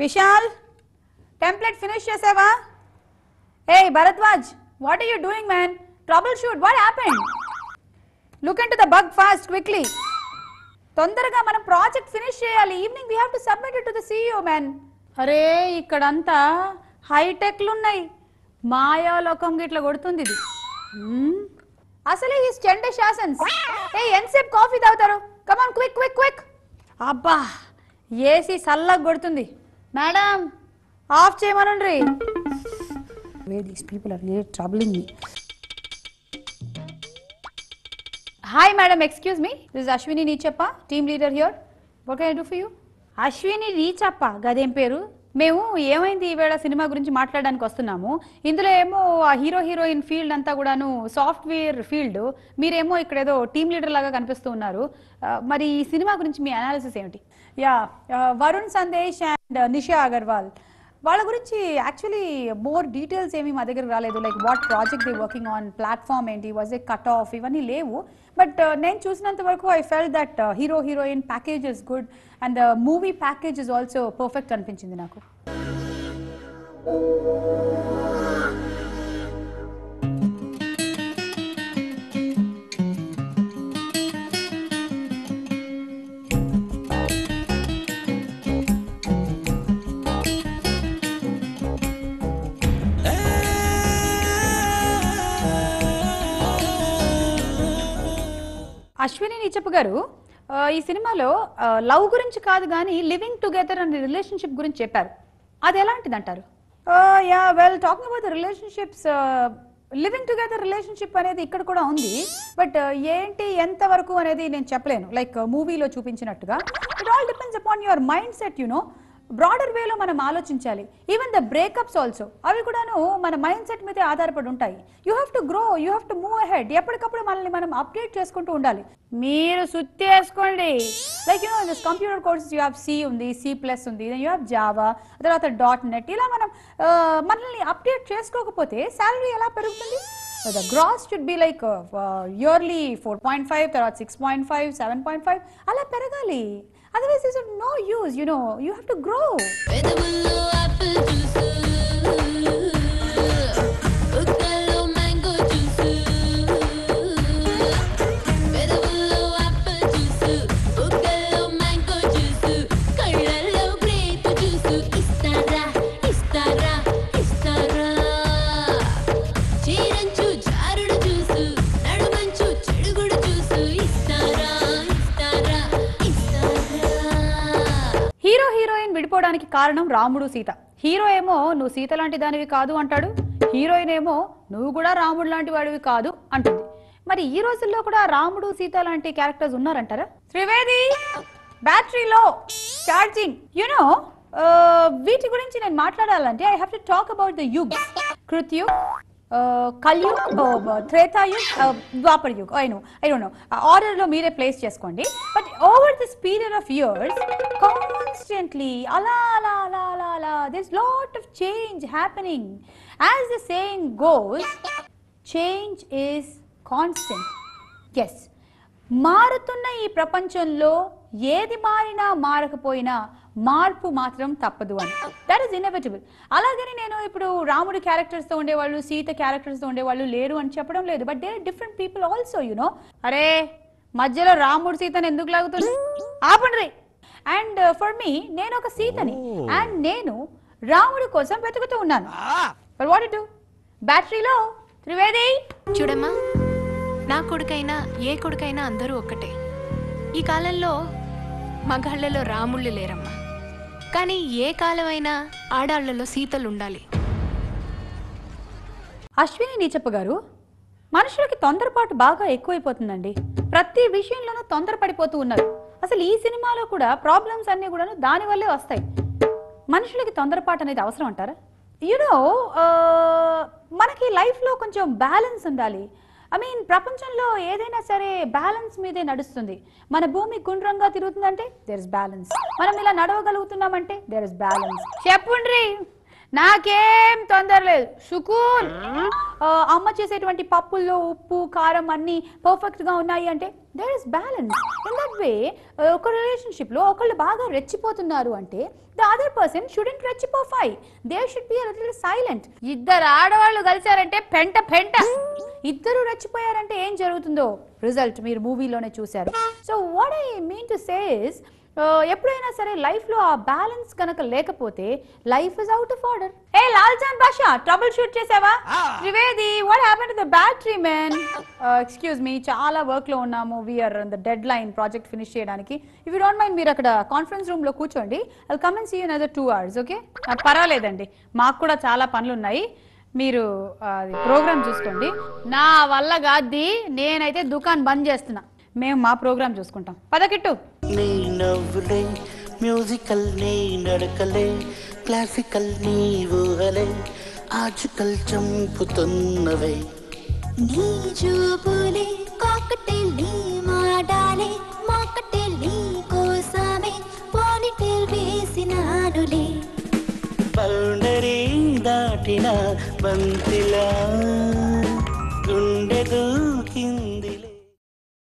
Vishal, template finish చేసావా? Hey Bharadwaj, what are you doing, man? Troubleshoot, what happened? Look into the bug fast, quickly. తొందరగా మనం project finish చేయాలి. Evening we have to submit it to the CEO, man. అరే ఇక్కడంతా హైటెక్లు ఉన్నాయి. మాయాలోకం గిట్లా కొడుతుంది ఇది. అసలే ఈ స్టెండ్ శాసన్స్. ఏ ఎంతసేపు కాఫీ తాగుతారు? Come on quick quick quick. అబ్బా ఏసీ సల్లగా కొడుతుంది. మేడం ఆఫ్ చేయమనండి. These people are really troubling me. Hi madam, excuse me. This is Ashwini Neechappa, team leader here. What can I do for you? Ashwini Neechappa, gadem peru. మేము ఏమైంది ఈవేళ cinema గురించి మాట్లాడడానికి వస్తున్నాము. ఇందులో ఏమో ఆ హీరో హీరోయిన్ ఫీల్డ్ అంతా కూడాను సాఫ్ట్వేర్ ఫీల్డ్, మీరేమో ఇక్కడ ఏదో టీమ్ లీడర్ లాగా కనిపిస్తూ ఉన్నారు. మరి ఈ సినిమా గురించి మీ అనాలిసిస్ ఏమిటి? యా, వరుణ్ సందేశ్ అండ్ నిషా అగర్వాల్ వాళ్ళ గురించి యాక్చువల్లీ మోర్ డీటెయిల్స్ ఏమీ మా దగ్గర రాలేదు. Like what project they working on, platform ఏంటి, వాజ్ ఏ కట్ ఆఫ్, ఇవన్నీ లేవు. బట్ నేను చూసినంత వరకు I felt that hero heroine package is good and the movie package is also perfect అనిపించింది నాకు. అశ్విని నీచప్ప గారు ఈ సినిమాలో లవ్ గురించి కాదు కానీ లివింగ్ టుగెదర్ అనే రిలేషన్షిప్ గురించి చెప్పారు. అది ఎలాంటిది అంటారు? Yeah well, talking about the relationships, living together relationship అనేది ఇక్కడ కూడా ఉంది. బట్ ఏంటి ఎంతవరకు అనేది నేను చెప్పలేను. లైక్ మూవీలో చూపించినట్టుగా it all depends upon your mindset. You know, broader వేలో మనం ఆలోచించాలి. ఈవెన్ ద బ్రేకప్స్ ఆల్సో అవి కూడాను మన మైండ్ సెట్ మీదే ఆధారపడి ఉంటాయి. You have to grow, you have to move ahead. ఎప్పటికప్పుడు మనల్ని మనం అప్డేట్ చేసుకుంటూ ఉండాలి. మీరు సుత్తి వేసుకోండి. Like you know this computer courses you have C ఉంది, C+ ఉంది, యూ హ్యావ్ జావా, తర్వాత .NET. ఇలా మనం మనల్ని అప్డేట్ చేసుకోకపోతే శాలరీ ఎలా పెరుగుతుంది? The gross should be like yearly 4.5, తర్వాత 6.5, 7.5 అలా పెరగాలి. Otherwise there's no use, you know, you have to grow. విడిపోవడానికి కారణం రాముడు సీత. హీరో ఏమో నువ్వు సీత లాంటి దానివి కాదు అంటాడు, హీరోయిన్ ఏమో నువ్వు కూడా రాముడు లాంటి వాడివి కాదు అంటుంది. మరి ఈ రోజుల్లో కూడా రాముడు సీత లాంటి క్యారెక్టర్స్ ఉన్నారంటారా? త్రివేది, బ్యాటరీ లో, ఛార్జింగ్, యునో వీటి గురించి నేను మాట్లాడాలంటే I have to talk about the yug. Kritayug, Kaliyug, Tretayug, Dwaparyug. I don't know ఆర్డర్లో మీరే ప్లేస్ చేసుకోండి. But over this period of years constantly అలా అలా అలా అలా అలా there's lot of change happening. As the saying goes, change is constant. Yes, మారుతున్న ఈ ప్రపంచంలో ఏది మారినా మారకపోయినా మార్పు మాత్రం తప్పదు అని. That is inevitable. అలాగని నేను ఇప్పుడు రాముడి క్యారెక్టర్స్తో ఉండేవాళ్ళు, సీత క్యారెక్టర్స్తో ఉండేవాళ్ళు లేరు అని చెప్పడం లేదు. But there are different people also, you know. అరే మధ్యలో రాముడు సీతను ఎందుకు లాగుతుంది? ఆపండి. అండ్ ఫర్ మీ, నేను ఒక సీతని అండ్ నేను రాముడి కోసం వెతుకుతూ ఉన్నాను. But what do? బ్యాటరీలో త్రివేది చూడమ్మా, నా కొడుకైనా ఏ కొడుకైనా అందరూ ఒక్కటే. ఈ కాలంలో మగాళ్లలో రాముళ్ళు లేరమ్మా, కానీ ఏ కాలమైనా ఆడాళ్లలో సీతలు ఉండాలి. అశ్విని నీచప్ప గారు, మనుషులకి తొందరపాటు బాగా ఎక్కువైపోతుందండి. ప్రతి విషయంలోనూ తొందరపడిపోతూ ఉన్నారు. అసలు ఈ సినిమాలో కూడా ప్రాబ్లమ్స్ అన్నీ కూడా దానివల్లే వస్తాయి. మనుషులకి తొందరపాటు అనేది అవసరం అంటారా? యూనో, మనకి లైఫ్లో కొంచెం బ్యాలెన్స్ ఉండాలి. ఐ మీన్ ప్రపంచంలో ఏదైనా సరే బ్యాలెన్స్ మీదే నడుస్తుంది. మన భూమి గుండ్రంగా తిరుగుతుందంటే దేర్ ఇస్ బ్యాలెన్స్. మనం ఇలా నడవగలుగుతున్నామంటే దేర్ ఇస్ బ్యాలెన్స్. చెప్పుండ్రి, నాకేం తొందర లేదు, సుకూన్. అమ్మ చేసేటువంటి పప్పుల్లో ఉప్పు కారం అన్ని పర్ఫెక్ట్ గా ఉన్నాయి అంటే there is balance. In that way ఒక రిలేషన్షిప్ లో ఒకళ్ళు బాగా రెచ్చిపోతున్నారు అంటే ద అదర్ పర్సన్ షుడెంట్ రెచ్చిపోఫై, there should be a little silent. ఇద్దరు ఆడవాళ్ళు కలిసారంటే పెంట పెంట. ఇద్దరు రెచ్చిపోయారంటే ఏం జరుగుతుందో రిజల్ట్ మీరు మూవీలోనే చూశారు. So what I mean to say is, ఎప్పుడైనా సరే లైఫ్ లో ఆ బ్యాలెన్స్ కనుక లేకపోతే life is out of order. ఏ లాల్చాన్ బాషా, ట్రబుల్ షూట్ చేసావా? Trivedi, what happened to the battery man? Excuse me, చాలా వర్క్ లో ఉన్నాము, we're the deadline project finish చేయడానికి. ఇఫ్ యూ డోంట్ మైండ్ మీరు అక్కడ కాన్ఫరెన్స్ రూమ్ లో కూర్చోండి, I will come and see you in other 2 hours. Okay? పర్వాలేదండి, మాకు కూడా చాలా పనులు ఉన్నాయి, మీరు ప్రోగ్రామ్ చూసుకోండి. నా వల్ల కాదు, నేనైతే దుకాణం బంద్ చేస్తున్నా, మేము మా ప్రోగ్రామ్ చూసుకుంటాం. పదకిట్టు. నీ నవ్వులే మ్యూజికల్, నీ నడకలే క్లాసికల్, నీ ఊహలే ఆజుకల్ చంపుతున్నవే. నీ చూపులే కాకటేల్, నీ మాటలే మాకటేల్, నీ కోసమే పోనీటేల్ వేసినానులే. బౌండరీ దాటిన బంతిలా